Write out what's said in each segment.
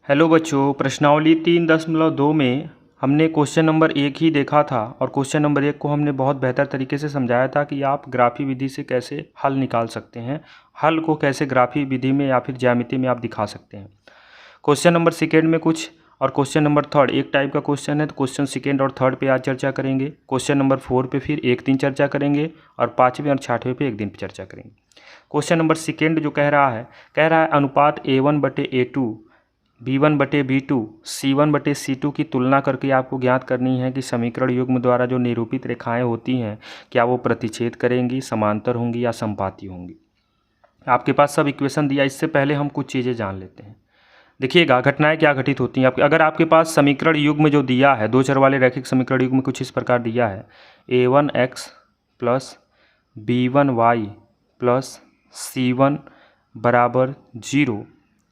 Hello बच्चों, प्रश्नावली 3.2 में हमने क्वेश्चन नंबर 1 ही देखा था और क्वेश्चन नंबर 1 को हमने बहुत बेहतर तरीके से समझाया था कि आप ग्राफी विधि से कैसे हल निकाल सकते हैं, हल को कैसे ग्राफी विधि में या फिर ज्यामिति में आप दिखा सकते हैं। क्वेश्चन नंबर सेकेंड में कुछ और क्वेश्चन नंबर थर्ड एक टाइप का क्वेश्चन है, तो क्वेश्चन सेकेंड और थर्ड पे आज चर्चा करेंगे। क्वेश्चन नंबर 4 पे फिर एक दिन चर्चा करेंगे और 5वें और 6वें पे एक दिन पे चर्चा करेंगे। क्वेश्चन नंबर सेकेंड जो कह रहा है अनुपात A1/A2 B1/B2 C1/C2 की तुलना करके आपको ज्ञात करनी है कि समीकरण युग्म द्वारा जो निरूपित रेखाएं होती हैं क्या वो प्रतिच्छेद करेंगी, समांतर होंगी या समपाती होंगी। आपके पास सब इक्वेशन दिया। इससे पहले हम कुछ चीज़ें जान लेते हैं। देखिएगा घटनाएं क्या घटित होती हैं। अगर आपके पास समीकरण युग्म जो दिया है, दो चर वाले रैखिक समीकरण युग्म कुछ इस प्रकार दिया है, A1x plus B1y plus C1 बराबर 0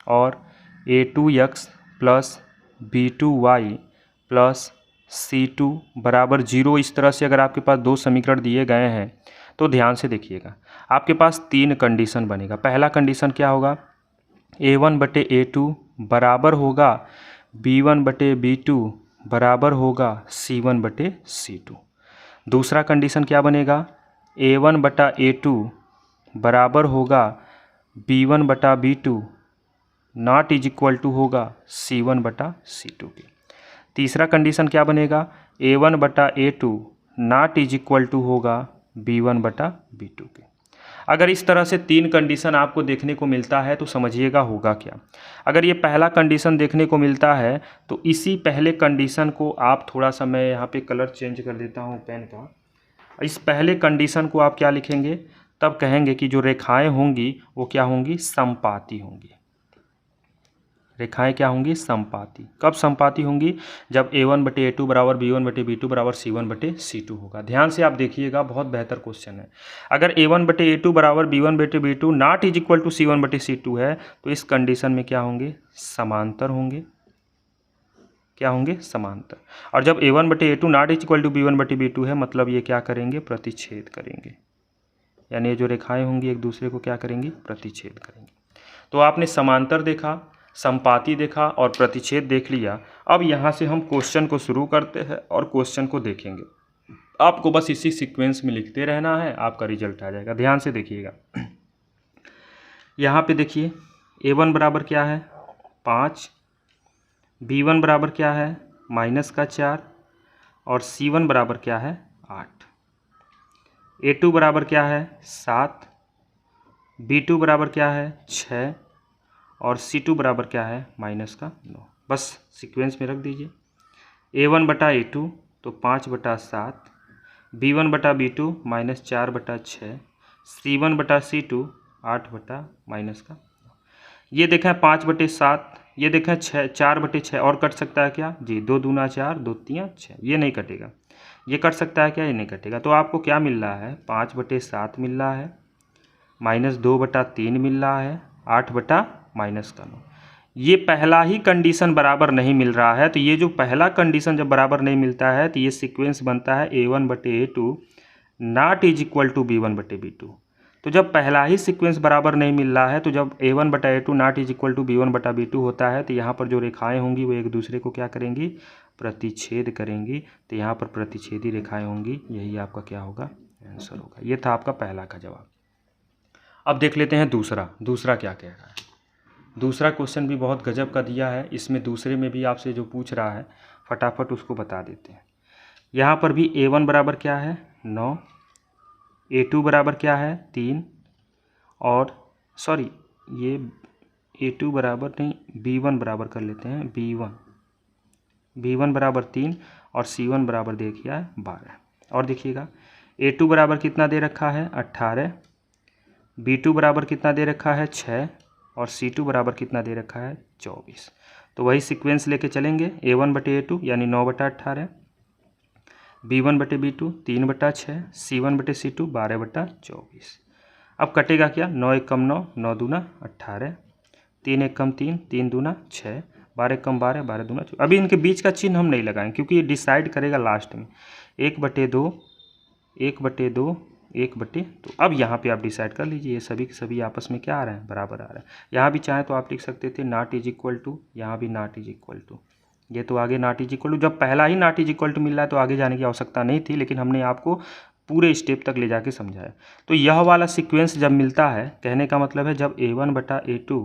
और A2x plus B2y plus C2 बराबर 0, इस तरह से अगर आपके पास दो समीकरण दिए गए हैं तो ध्यान से देखिएगा। आपके पास तीन कंडीशन बनेगा। पहला कंडीशन क्या होगा, A1/A2 बराबर होगा B1/B2 बराबर होगा C1/C2। दूसरा कंडीशन क्या बनेगा, A1/A2 बराबर होगा B1/B2 not is equal to होगा C1/C2 की। तीसरा कंडीशन क्या बनेगा, A1/A2 not is equal to होगा B1/B2 की। अगर इस तरह से तीन कंडीशन आपको देखने को मिलता है तो समझिएगा होगा क्या। अगर ये पहला कंडीशन देखने को मिलता है तो इसी पहले कंडीशन को आप थोड़ा सा, मैं यहाँ पे कलर चेंज कर देता हूँ पेन का। इस पहले कंडीशन को आप क्या लिखेंगे, तब कहेंगे कि जो रेखाएं होंगी वो क्या होंगी, समपाती होंगी। रेखाएं क्या होंगी, समपाती। कब समपाती होंगी, जब A1/A2 बराबर B1/B2 बराबर C1/C2 होगा। ध्यान से आप देखिएगा, बहुत बेहतर क्वेश्चन है। अगर A1/A2 बराबर B1/B2 not is equal to C1/C2 है तो इस कंडीशन में क्या होंगे, समांतर होंगे। क्या होंगे, समांतर। और जब A1/A2 not is equal to B1/B2 है, मतलब ये क्या करेंगे, प्रतिच्छेद करेंगे। यानी ये जो रेखाएं होंगी एक दूसरे को क्या करेंगी, प्रतिच्छेद करेंगी। तो आपने समांतर देखा, समपाती देखा और प्रतिच्छेद देख लिया। अब यहाँ से हम क्वेश्चन को शुरू करते हैं और क्वेश्चन को देखेंगे। आपको बस इसी सीक्वेंस में लिखते रहना है, आपका रिजल्ट आ जाएगा। ध्यान से देखिएगा। यहाँ पे देखिए A1 बराबर क्या है, 5, B1 बराबर क्या है, -4 और C1 बराबर क्या है, 8। A2 बराबर क्या है, 7, B2 बराबर क्या है, 6 और C2 बराबर क्या है, -9। बस सीक्वेंस में रख दीजिए। A1/A2 तो 5/7, B1/B2 -4/6, C1/C2 8/9। ये देखें 5/7, ये देखें 4/6 और कट सकता है क्या जी, 2 दूना 4, 2 तियाँ 6, ये नहीं कटेगा। ये कट सकता है क्या, ये नहीं कटेगा। तो आपको क्या मिल रहा है, 5/7 मिल रहा है, -2/3 मिल रहा है, 8/-9। ये पहला ही कंडीशन बराबर नहीं मिल रहा है। तो ये जो पहला कंडीशन जब बराबर नहीं मिलता है तो ये सीक्वेंस बनता है A1/A2 not is equal to B1/B2। तो जब पहला ही सीक्वेंस बराबर नहीं मिल रहा है, तो जब A1/A2 not is equal to B1/B2 होता है तो यहाँ पर जो रेखाएं होंगी वो एक दूसरे को क्या करेंगी, प्रतिच्छेद करेंगी। तो यहाँ पर प्रतिच्छेदी रेखाएं होंगी, यही आपका क्या होगा, आंसर होगा। ये था आपका पहला का जवाब। अब देख लेते हैं दूसरा क्या कह रहा है। दूसरा क्वेश्चन भी बहुत गजब का दिया है। इसमें दूसरे में भी आपसे जो पूछ रहा है फटाफट उसको बता देते हैं। यहाँ पर भी A1 बराबर क्या है, 9, A2 बराबर क्या है, 3 और सॉरी ये A2 बराबर नहीं, B1 बराबर कर लेते हैं, B1 बराबर 3 और C1 बराबर देखिए 12। और देखिएगा A2 बराबर कितना दे रखा है, 18, B2 बराबर कितना दे रखा है, 6 और C2 बराबर कितना दे रखा है, 24। तो वही सीक्वेंस लेके चलेंगे, A1/A2 यानी 9/18, B1/B2 3/6, C1/C2 12/24। अब कटेगा क्या, 9 एकम 9, 9 दूना 18, 3 एकम 3, 3 दूना 6, 12 एकम 12, 12 दूना 24। अभी इनके बीच का चिन्ह हम नहीं लगाएंगे क्योंकि ये डिसाइड करेगा लास्ट में। 1/2, 1/2, 1/2। अब यहाँ पे आप डिसाइड कर लीजिए, ये सभी के सभी आपस में क्या आ रहे हैं, बराबर आ रहे हैं। यहाँ भी चाहे तो आप लिख सकते थे नॉट इज इक्वल टू, यहाँ भी नॉट इज इक्वल टू, ये तो आगे नॉट इज इक्वल टू, जब पहला ही नॉट इज इक्वल टू मिल रहा है तो आगे जाने की आवश्यकता नहीं थी, लेकिन हमने आपको पूरे स्टेप तक ले जाके समझाया। तो यह वाला सीक्वेंस जब मिलता है, कहने का मतलब है जब A1/A2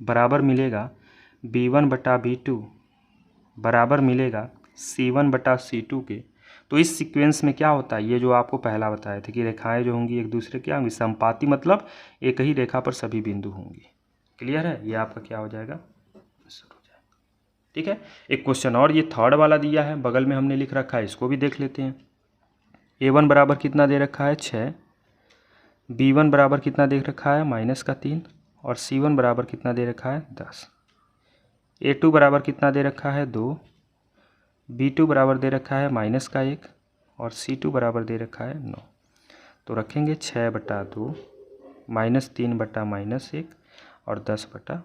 बराबर मिलेगा B1/B2 बराबर मिलेगा C1/C2 के, तो इस सीक्वेंस में क्या होता है, ये जो आपको पहला बताए थे कि रेखाएं जो होंगी एक दूसरे क्या होंगी, समपाती, मतलब एक ही रेखा पर सभी बिंदु होंगे। क्लियर है, ये आपका क्या हो जाएगा, आंसर हो जाएगा। ठीक है, एक क्वेश्चन और ये थर्ड वाला दिया है, बगल में हमने लिख रखा है, इसको भी देख लेते हैं। A1 बराबर कितना दे रखा है 6, B1 बराबर कितना दे रखा है -3 और C1 बराबर कितना दे रखा है 10। A2 बराबर कितना दे रखा है 2, B2 बराबर दे रखा है -1 और C2 बराबर दे रखा है 9। तो रखेंगे 6/2 -3/-1 और 10/9।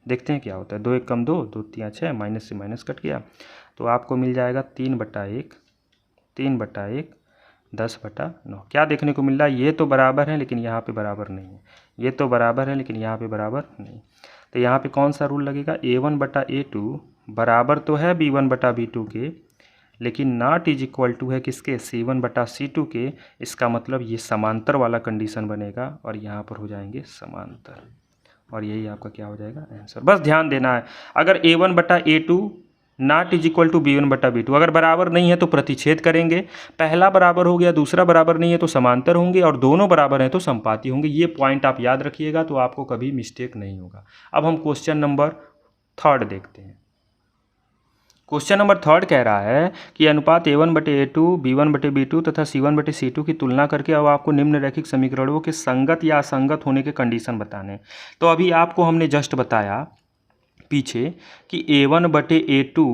देखते हैं क्या होता है, 2 1 कम 2, 2 3 6, माइनस से माइनस कट गया, तो आपको मिल जाएगा 3/1, 3/1 10/9। क्या देखने को मिल रहा है, ये तो बराबर है लेकिन यहाँ पे बराबर नहीं है, ये तो बराबर है लेकिन यहाँ पे बराबर नहीं। तो यहाँ पे कौन सा रूल लगेगा, A1/A2 बराबर तो है B1/B2 के, लेकिन नॉट इज इक्वल टू है किसके, C1/C2 के। इसका मतलब ये समांतर वाला कंडीशन बनेगा और यहाँ पर हो जाएंगे समांतर, और यही आपका क्या हो जाएगा आंसर। बस ध्यान देना है, अगर A1/A2 not is equal to B1/B2 अगर बराबर नहीं है तो प्रतिच्छेद करेंगे, पहला बराबर हो गया दूसरा बराबर नहीं है तो समांतर होंगे, और दोनों बराबर हैं तो समपाती होंगे। ये पॉइंट आप याद रखिएगा तो आपको कभी मिस्टेक नहीं होगा। अब हम क्वेश्चन नंबर 3 देखते हैं। क्वेश्चन नंबर 3 कह रहा है कि अनुपात A1/A2 B1/B2 तथा C1/C2 की तुलना करके अब आपको निम्नलिखित समीकरणों के संगत या असंगत होने के कंडीशन बताने। तो अभी आपको हमने जस्ट बताया पीछे कि A1/A2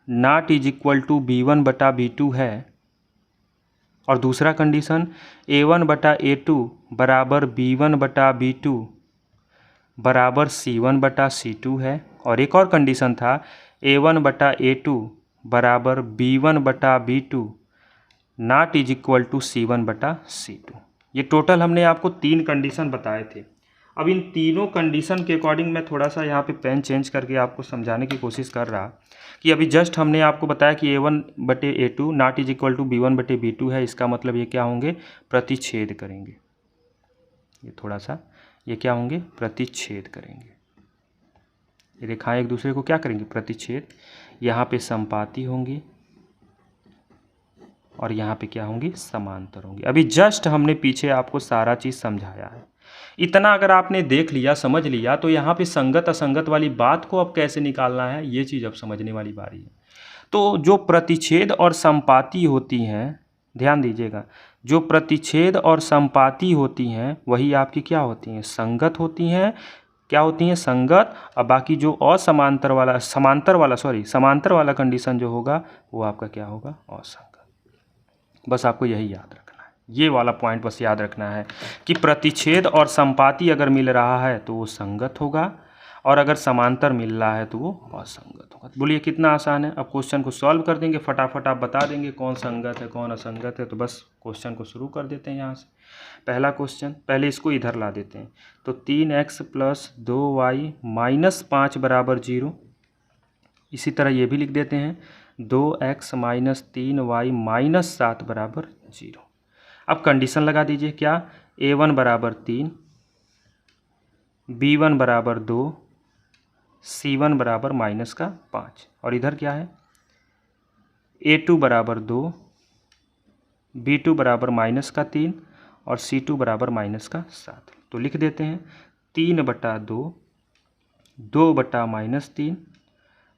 not is equal to B1/B2 है, और दूसरा कंडीशन A1/A2 बराबर B1/B2 बराबर C1/C2 है, और एक और कंडीशन था A1/A2 बराबर B1/B2 not is equal to C1/C2। ये टोटल हमने आपको 3 कंडीशन बताए थे। अब इन तीनों कंडीशन के अकॉर्डिंग मैं थोड़ा सा यहाँ पे पेन चेंज करके आपको समझाने की कोशिश कर रहा कि अभी जस्ट हमने आपको बताया कि A1/A2 not is equal to B1/B2 है, इसका मतलब ये क्या होंगे, प्रतिच्छेद करेंगे। ये थोड़ा सा ये क्या होंगे, प्रतिच्छेद करेंगे। ये रेखाएं एक दूसरे को क्या करेंगी, प्रतिच्छेद। यहाँ पे समपाती होंगी और यहाँ पे क्या होंगी, समांतर होंगी। अभी जस्ट हमने पीछे आपको सारा चीज़ समझाया है, इतना अगर आपने देख लिया समझ लिया तो यहाँ पे संगत असंगत वाली बात को अब कैसे निकालना है, ये चीज़ अब समझने वाली बारी है। तो जो प्रतिच्छेद और समपाती होती हैं, ध्यान दीजिएगा, जो प्रतिच्छेद और समपाती होती हैं वही आपकी क्या होती हैं, संगत होती हैं। क्या होती हैं, संगत। और बाकी जो असमांतर वाला समांतर वाला कंडीशन जो होगा वो आपका क्या होगा, असंगत। बस आपको यही याद रखना है, ये वाला पॉइंट बस याद रखना है कि प्रतिच्छेद और समपाती अगर मिल रहा है तो वो संगत होगा, और अगर समांतर मिल रहा है तो वो असंगत होगा। बोलिए कितना आसान है। अब क्वेश्चन को सॉल्व कर देंगे, फटाफट आप बता देंगे कौन संगत है कौन असंगत है। तो बस क्वेश्चन को शुरू कर देते हैं यहाँ से। पहला क्वेश्चन, पहले इसको इधर ला देते हैं। तो 3x + 2y - 5 बराबर 0। इसी तरह ये भी लिख देते हैं 2x - 3y - 7 बराबर 0। अब कंडीशन लगा दीजिए, क्या, A1 बराबर 3, B1 बराबर 2, C1 बराबर -5, और इधर क्या है, A2 बराबर 2, B2 बराबर -3 और C2 बराबर -7। तो लिख देते हैं 3/2, 2/-3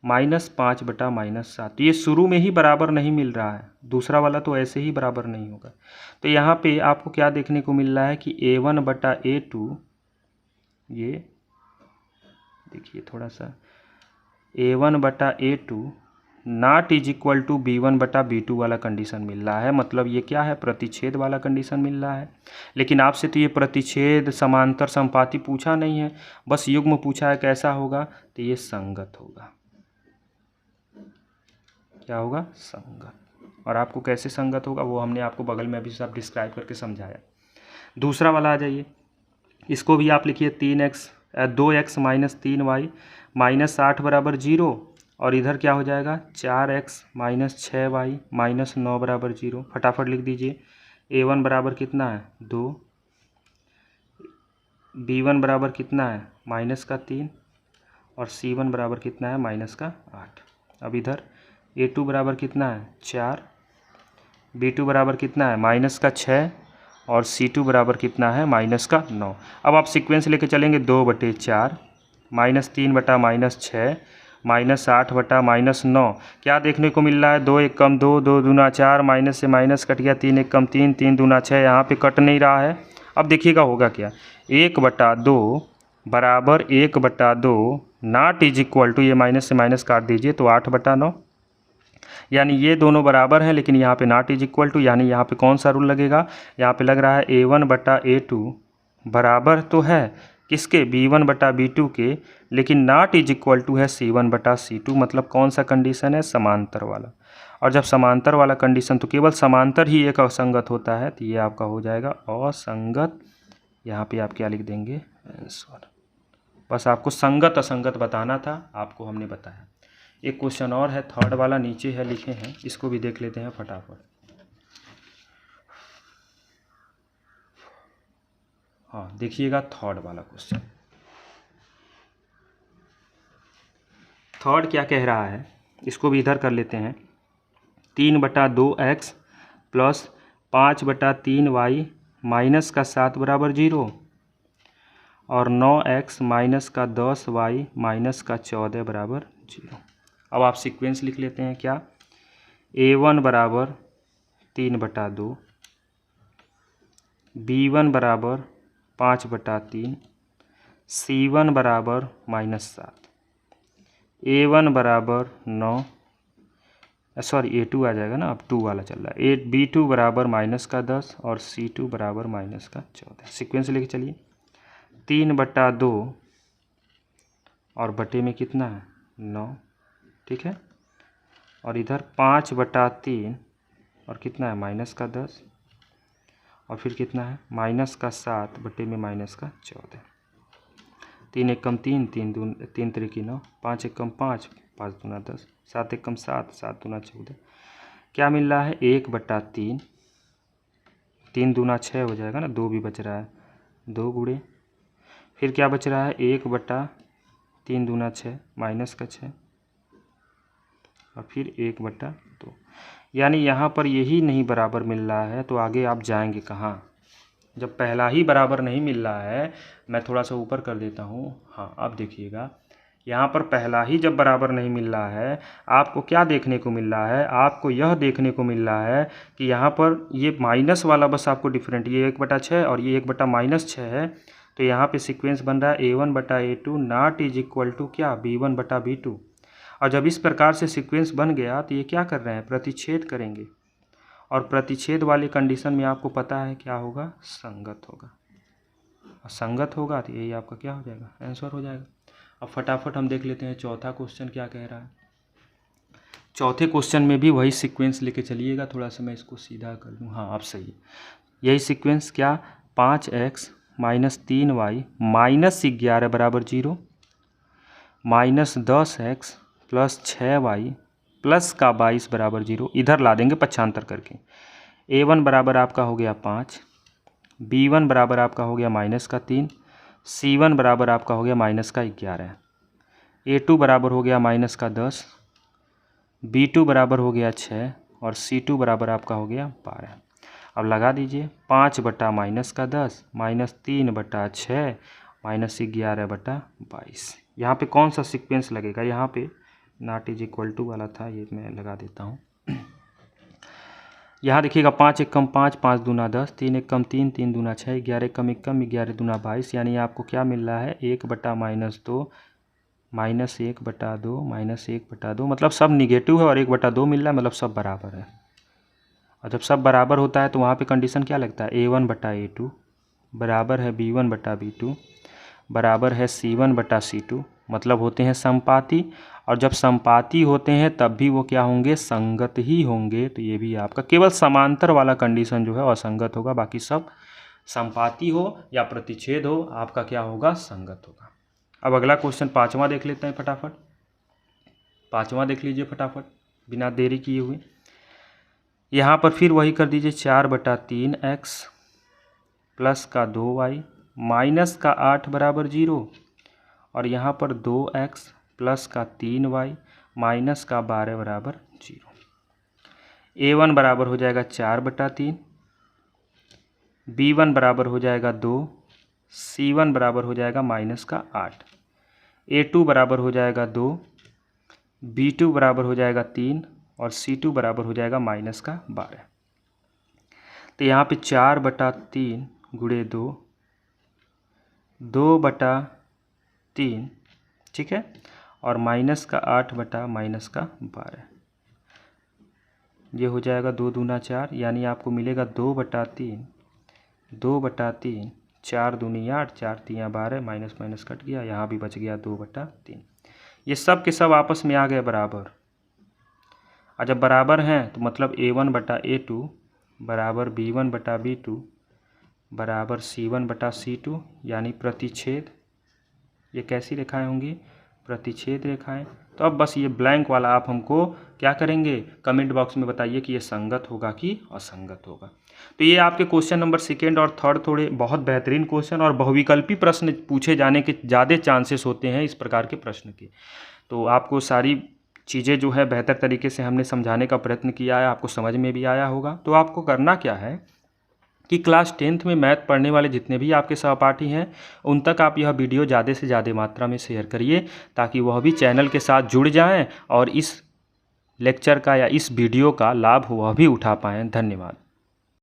-5/-7। ये शुरू में ही बराबर नहीं मिल रहा है, दूसरा वाला तो ऐसे ही बराबर नहीं होगा। तो यहाँ पे आपको क्या देखने को मिल रहा है कि A1/A2, ये देखिए थोड़ा सा, A1/A2 not is equal to B1/B2 वाला कंडीशन मिल रहा है। मतलब ये क्या है, प्रतिच्छेद वाला कंडीशन मिल रहा है। लेकिन आपसे तो ये प्रतिच्छेद समांतर समपाती पूछा नहीं है, बस युग्म पूछा है, कैसा होगा, तो ये संगत होगा। क्या होगा, संगत। और आपको कैसे संगत होगा वो हमने आपको बगल में अभी सब डिस्क्राइब करके समझाया। दूसरा वाला आ जाइए, इसको भी आप लिखिए 2x माइनस 3y माइनस 8 बराबर 0, और इधर क्या हो जाएगा 4x माइनस 6y माइनस 9 बराबर 0। फटाफट लिख दीजिए। a1 बराबर कितना है 2, b1 बराबर कितना है माइनस का 3, और c1 बराबर कितना है माइनस का 8। अब इधर a2 बराबर कितना है 4, b2 बराबर कितना है माइनस का 6, और c2 बराबर कितना है माइनस का 9। अब आप सीक्वेंस लेके चलेंगे 2/4 माइनस 3 बटा माइनस 6 माइनस 8 बटा माइनस 9। क्या देखने को मिल रहा है 2 एक कम 2, 2 दूना 4, माइनस से माइनस कट गया, 3 एक कम 3, 3 दूना 6, यहाँ पे कट नहीं रहा है। अब देखिएगा होगा क्या 1/2 बराबर 1/2 नॉट इज इक्वल टू, ये माइनस से माइनस काट दीजिए तो 8/9, यानी ये दोनों बराबर हैं लेकिन यहाँ पे नॉट इज इक्वल टू, यानी यहाँ पे कौन सा रूल लगेगा, यहाँ पे लग रहा है a1/a2 बराबर तो है किसके b1/b2 के, लेकिन नॉट इज इक्वल टू है c1/c2। मतलब कौन सा कंडीशन है समांतर वाला, और जब समांतर वाला कंडीशन तो केवल समांतर ही एक असंगत होता है, तो ये आपका हो जाएगा असंगत। यहाँ पे आप क्या लिख देंगे आंसर। बस आपको संगत असंगत बताना था, आपको हमने बताया। एक क्वेश्चन और है थर्ड वाला, नीचे है लिखे हैं, इसको भी देख लेते हैं फटाफट। हाँ देखिएगा थर्ड वाला क्वेश्चन। थर्ड क्या कह रहा है, इसको भी इधर कर लेते हैं। 3/2x प्लस 5/3y माइनस का 7 बराबर 0, और 9x माइनस का 10y माइनस का 14 बराबर 0। अब आप सीक्वेंस लिख लेते हैं क्या, a1 बराबर 3/2, b1 बराबर 5/3, c1 बराबर -7, a1 बराबर 9, सॉरी a2 आ जाएगा ना, अब 2 वाला चल रहा है, b2 बराबर -10 और c2 बराबर -14। सीक्वेंस लेके चलिए 3/2 और बटे में कितना है 9, ठीक है, और इधर 5/3 और कितना है -10, और फिर कितना है -7 बटे में -14। 3 एक कम 3, 3 त्रिकी 9, 5 एक कम 5, 5 दूना 10, 7 एक कम 7, 7 दूना 14। क्या मिल रहा है 1/3, 3 दूना 6 हो जाएगा ना, 2 भी बच रहा है, 2 गुणे, फिर क्या बच रहा है 1/3 दूना 6 माइनस का 6, और फिर 1/2। यानी यहाँ पर यही नहीं बराबर मिल रहा है, तो आगे आप जाएंगे कहाँ, जब पहला ही बराबर नहीं मिल रहा है। मैं थोड़ा सा ऊपर कर देता हूँ। हाँ अब देखिएगा, यहाँ पर पहला ही जब बराबर नहीं मिल रहा है, आपको क्या देखने को मिल रहा है, आपको यह देखने को मिल रहा है कि यहाँ पर ये माइनस वाला बस आपको डिफरेंट, ये 1/6 और ये 1/-6 है, तो यहाँ पे सीक्वेंस बन रहा है a1/a2 not is equal to क्या b1/b2। और जब इस प्रकार से सीक्वेंस बन गया तो ये क्या कर रहे हैं, प्रतिच्छेद करेंगे, और प्रतिच्छेद वाली कंडीशन में आपको पता है क्या होगा, संगत होगा, और संगत होगा तो यही आपका क्या हो जाएगा, आंसर हो जाएगा। अब फटाफट हम देख लेते हैं चौथा क्वेश्चन क्या कह रहा है। चौथे क्वेश्चन में भी वही सीक्वेंस लेके चलिएगा, थोड़ा सा मैं इसको सीधा कर दूँ। हाँ अब सही है, यही सीक्वेंस क्या, 5x माइनस 3y माइनस 11 बराबर 0, minus 10x plus 6y plus का 22 बराबर 0। इधर ला देंगे पक्षांतर करके। a1 बराबर आपका हो गया 5, b1 बराबर आपका हो गया -3, c1 बराबर आपका हो गया -11, a2 बराबर हो गया -10, b2 बराबर हो गया 6, और c2 बराबर आपका हो गया 12। अब लगा दीजिए 5/-10 -3/6 -11/22। यहाँ पे कौन सा सीक्वेंस लगेगा, यहाँ पे नॉट इज इक्वल टू वाला था, ये मैं लगा देता हूँ। यहाँ देखिएगा 5 एक कम 5, 5 दूना 10, 3 एक कम 3, 3 दूना 6, 11 एक कम 11 दूना 22। यानी आपको क्या मिल रहा है 1/-2 -1/2 -1/2, मतलब सब निगेटिव है, और 1/2 मिल रहा है, मतलब सब बराबर है। और जब सब बराबर होता है तो वहाँ पे कंडीशन क्या लगता है, a1/a2 बराबर है b1/b2 बराबर है c1/c2, मतलब होते हैं समपाती। और जब संपाती होते हैं तब भी वो क्या होंगे, संगत ही होंगे। तो ये भी आपका केवल समांतर वाला कंडीशन जो है असंगत होगा, बाकी सब संपाती हो या प्रतिच्छेद हो आपका क्या होगा, संगत होगा। अब अगला क्वेश्चन 5वां देख लेते हैं फटाफट। 5वां देख लीजिए फटाफट बिना देरी किए हुए। यहाँ पर फिर वही कर दीजिए 4/3x प्लस का 2y माइनस का 8 बराबर 0 और यहाँ पर 2x प्लस का 3y माइनस का 12 बराबर 0। a1 बराबर हो जाएगा 4/3, b1 बराबर हो जाएगा 2, c1 बराबर हो जाएगा माइनस का 8, a2 बराबर हो जाएगा 2, b2 बराबर हो जाएगा 3 और c2 बराबर हो जाएगा माइनस का 12। तो यहाँ पे 4/3 गुणे 2, 2/3, ठीक है, और माइनस का 8 बटा माइनस का 12, ये हो जाएगा 2 दूना 4, यानी आपको मिलेगा 2/3, 2/3, 4 दूनी 8, 4 तियाँ 12, माइनस माइनस कट गया, यहाँ भी बच गया 2/3। ये सब के सब आपस में आ गए बराबर, और जब बराबर हैं तो मतलब a1/a2 बराबर b1/b2 बराबर c1/c2, यानी प्रतिच्छेद। ये कैसी रेखाएं होंगी, प्रतिच्छेद रेखाएं। तो अब बस ये ब्लैंक वाला आप हमको क्या करेंगे, कमेंट बॉक्स में बताइए कि ये संगत होगा कि असंगत होगा। तो ये आपके क्वेश्चन नंबर 2 और 3 थोड़े बहुत बेहतरीन क्वेश्चन और बहुविकल्पी प्रश्न पूछे जाने के ज़्यादा चांसेस होते हैं इस प्रकार के प्रश्न के। तो आपको सारी चीज़ें जो है बेहतर तरीके से हमने समझाने का प्रयत्न किया है, आपको समझ में भी आया होगा। तो आपको करना क्या है कि क्लास 10th में मैथ पढ़ने वाले जितने भी आपके सहपाठी हैं उन तक आप यह वीडियो ज़्यादा से ज़्यादा मात्रा में शेयर करिए, ताकि वह भी चैनल के साथ जुड़ जाएं और इस लेक्चर का या इस वीडियो का लाभ वह भी उठा पाएँ। धन्यवाद।